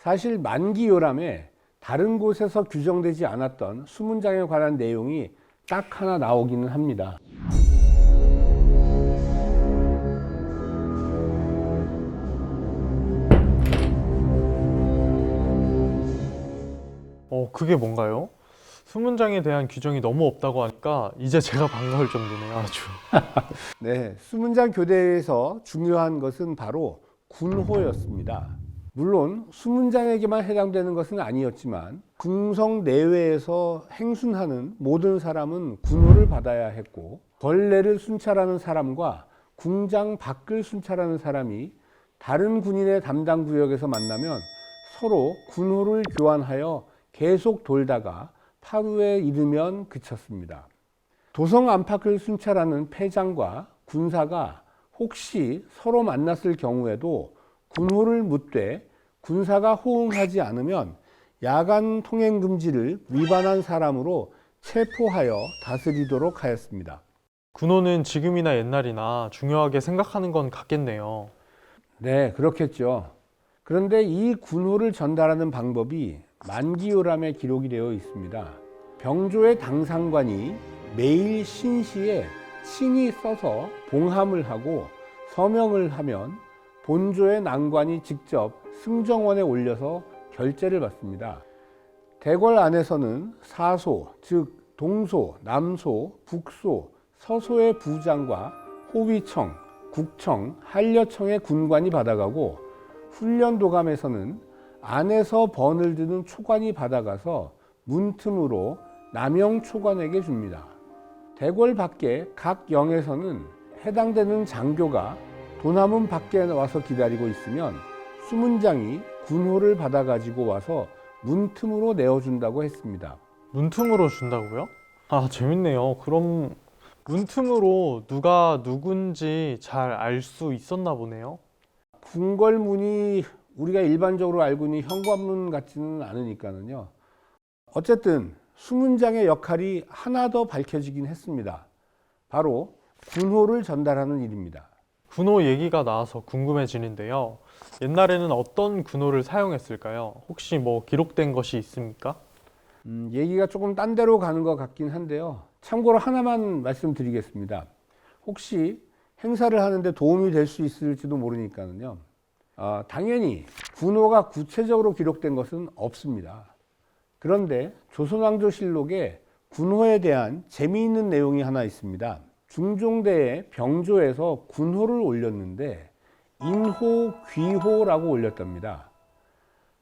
사실 만기요람에 다른 곳에서 규정되지 않았던 수문장에 관한 내용이 딱 하나 나오기는 합니다. 그게 뭔가요? 수문장에 대한 규정이 너무 없다고 하니까 이제 제가 반가울 정도네요, 아주. 네, 수문장 교대에서 중요한 것은 바로 군호였습니다. 물론 수문장에게만 해당되는 것은 아니었지만 궁성 내외에서 행순하는 모든 사람은 군호를 받아야 했고, 벌내를 순찰하는 사람과 궁장 밖을 순찰하는 사람이 다른 군인의 담당 구역에서 만나면 서로 군호를 교환하여 계속 돌다가 파루에 이르면 그쳤습니다. 도성 안팎을 순찰하는 패장과 군사가 혹시 서로 만났을 경우에도 군호를 묻되 군사가 호응하지 않으면 야간 통행 금지를 위반한 사람으로 체포하여 다스리도록 하였습니다. 군호는 지금이나 옛날이나 중요하게 생각하는 건 같겠네요. 네, 그렇겠죠. 그런데 이 군호를 전달하는 방법이 만기요람에 기록이 되어 있습니다. 병조의 당상관이 매일 신시에 친히 써서 봉함을 하고 서명을 하면 본조의 난관이 직접 승정원에 올려서 결재를 받습니다. 대궐 안에서는 사소, 즉 동소, 남소, 북소, 서소의 부장과 호위청, 국청, 한려청의 군관이 받아가고, 훈련도감에서는 안에서 번을 드는 초관이 받아가서 문틈으로 남영 초관에게 줍니다. 대궐 밖에 각 영에서는 해당되는 장교가 도남문 밖에 와서 기다리고 있으면 수문장이 군호를 받아 가지고 와서 문틈으로 내어준다고 했습니다. 문틈으로 준다고요? 아, 재밌네요. 그럼 문틈으로 누가 누군지 잘 알 수 있었나 보네요. 궁궐문이 우리가 일반적으로 알고 있는 현관문 같지는 않으니까는요. 어쨌든 수문장의 역할이 하나 더 밝혀지긴 했습니다. 바로 군호를 전달하는 일입니다. 군호 얘기가 나와서 궁금해지는데요. 옛날에는 어떤 군호를 사용했을까요? 혹시 뭐 기록된 것이 있습니까? 얘기가 조금 딴 데로 가는 것 같긴 한데요. 참고로 하나만 말씀드리겠습니다. 혹시 행사를 하는데 도움이 될 수 있을지도 모르니까는요. 당연히 군호가 구체적으로 기록된 것은 없습니다. 그런데 조선왕조실록에 군호에 대한 재미있는 내용이 하나 있습니다. 중종대의 병조에서 군호를 올렸는데 인호, 귀호라고 올렸답니다.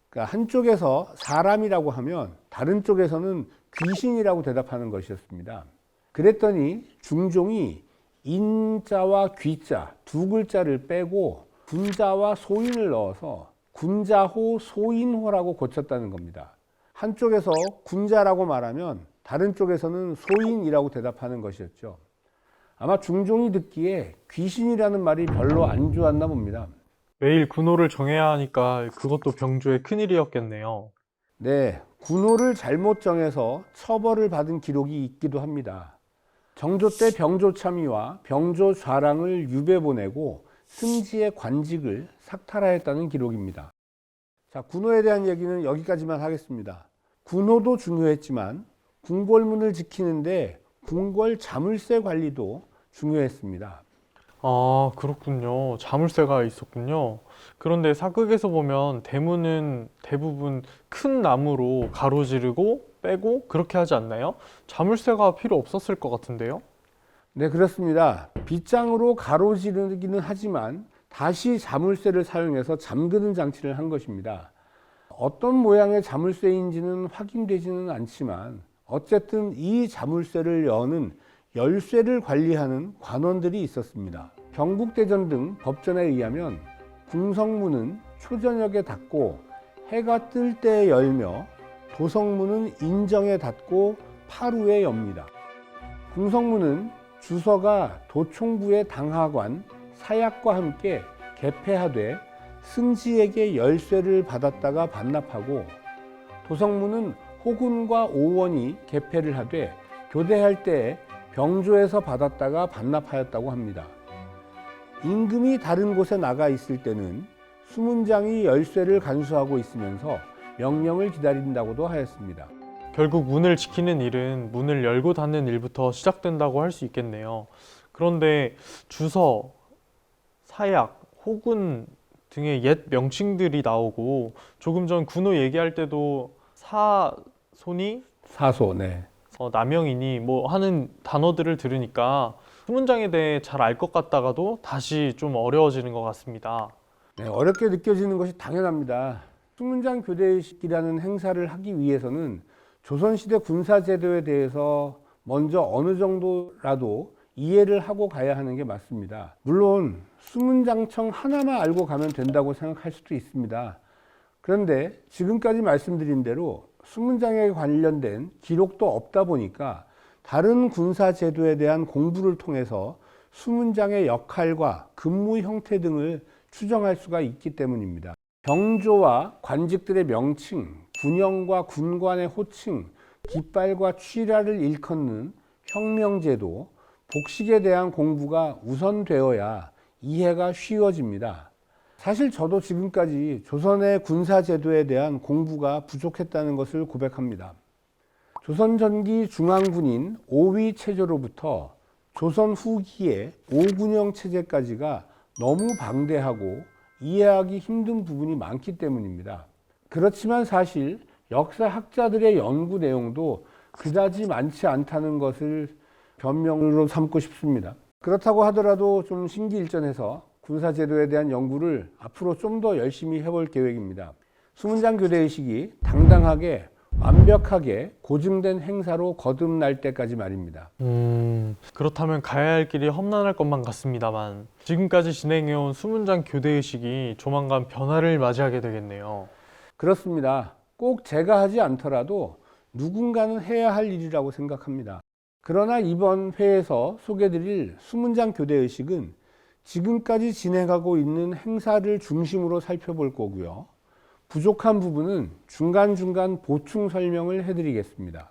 그러니까 한쪽에서 사람이라고 하면 다른 쪽에서는 귀신이라고 대답하는 것이었습니다. 그랬더니 중종이 인자와 귀자 두 글자를 빼고 군자와 소인을 넣어서 군자호, 소인호라고 고쳤다는 겁니다. 한쪽에서 군자라고 말하면 다른 쪽에서는 소인이라고 대답하는 것이었죠. 아마 중종이 듣기에 귀신이라는 말이 별로 안 좋았나 봅니다. 매일 군호를 정해야 하니까 그것도 병조의 큰일이었겠네요. 네, 군호를 잘못 정해서 처벌을 받은 기록이 있기도 합니다. 정조 때 병조 참의와 병조 좌랑을 유배 보내고 승지의 관직을 삭탈하였다는 기록입니다. 자, 군호에 대한 얘기는 여기까지만 하겠습니다. 군호도 중요했지만 궁궐문을 지키는데 궁궐 자물쇠 관리도 중요했습니다. 아, 그렇군요. 자물쇠가 있었군요. 그런데 사극에서 보면 대문은 대부분 큰 나무로 가로지르고 빼고 그렇게 하지 않나요? 자물쇠가 필요 없었을 것 같은데요? 네, 그렇습니다. 빗장으로 가로지르기는 하지만 다시 자물쇠를 사용해서 잠그는 장치를 한 것입니다. 어떤 모양의 자물쇠인지는 확인되지는 않지만 어쨌든 이 자물쇠를 여는 열쇠를 관리하는 관원들이 있었습니다. 경국대전 등 법전에 의하면 궁성문은 초저녁에 닫고 해가 뜰 때에 열며 도성문은 인정에 닫고 파루에 엽니다. 궁성문은 주서가 도총부의 당하관, 사약과 함께 개폐하되 승지에게 열쇠를 받았다가 반납하고, 도성문은 호군과 오원이 개폐를 하되 교대할 때에 병조에서 받았다가 반납하였다고 합니다. 임금이 다른 곳에 나가 있을 때는 수문장이 열쇠를 간수하고 있으면서 명령을 기다린다고도 하였습니다. 결국 문을 지키는 일은 문을 열고 닫는 일부터 시작된다고 할 수 있겠네요. 그런데 주서, 사약, 호군 등의 옛 명칭들이 나오고 조금 전 군호 얘기할 때도 사손이 사소, 네. 남영이니 뭐 하는 단어들을 들으니까 수문장에 대해 잘 알 것 같다가도 다시 좀 어려워지는 것 같습니다. 네, 어렵게 느껴지는 것이 당연합니다. 수문장 교대식이라는 행사를 하기 위해서는 조선시대 군사제도에 대해서 먼저 어느 정도라도 이해를 하고 가야 하는 게 맞습니다. 물론 수문장청 하나만 알고 가면 된다고 생각할 수도 있습니다. 그런데 지금까지 말씀드린 대로 수문장에 관련된 기록도 없다 보니까 다른 군사제도에 대한 공부를 통해서 수문장의 역할과 근무 형태 등을 추정할 수가 있기 때문입니다. 병조와 관직들의 명칭, 군영과 군관의 호칭, 깃발과 취라를 일컫는 형명제도, 복식에 대한 공부가 우선되어야 이해가 쉬워집니다. 사실 저도 지금까지 조선의 군사제도에 대한 공부가 부족했다는 것을 고백합니다. 조선 전기 중앙군인 5위 체제로부터 조선 후기의 5군영 체제까지가 너무 방대하고 이해하기 힘든 부분이 많기 때문입니다. 그렇지만 사실 역사학자들의 연구 내용도 그다지 많지 않다는 것을 변명으로 삼고 싶습니다. 그렇다고 하더라도 좀 심기일전해서 군사제도에 대한 연구를 앞으로 좀 더 열심히 해볼 계획입니다. 수문장 교대의식이 당당하게 완벽하게 고증된 행사로 거듭날 때까지 말입니다. 그렇다면 가야 할 길이 험난할 것만 같습니다만 지금까지 진행해온 수문장 교대의식이 조만간 변화를 맞이하게 되겠네요. 그렇습니다. 꼭 제가 하지 않더라도 누군가는 해야 할 일이라고 생각합니다. 그러나 이번 회에서 소개드릴 수문장 교대의식은 지금까지 진행하고 있는 행사를 중심으로 살펴볼 거고요. 부족한 부분은 중간중간 보충 설명을 해드리겠습니다.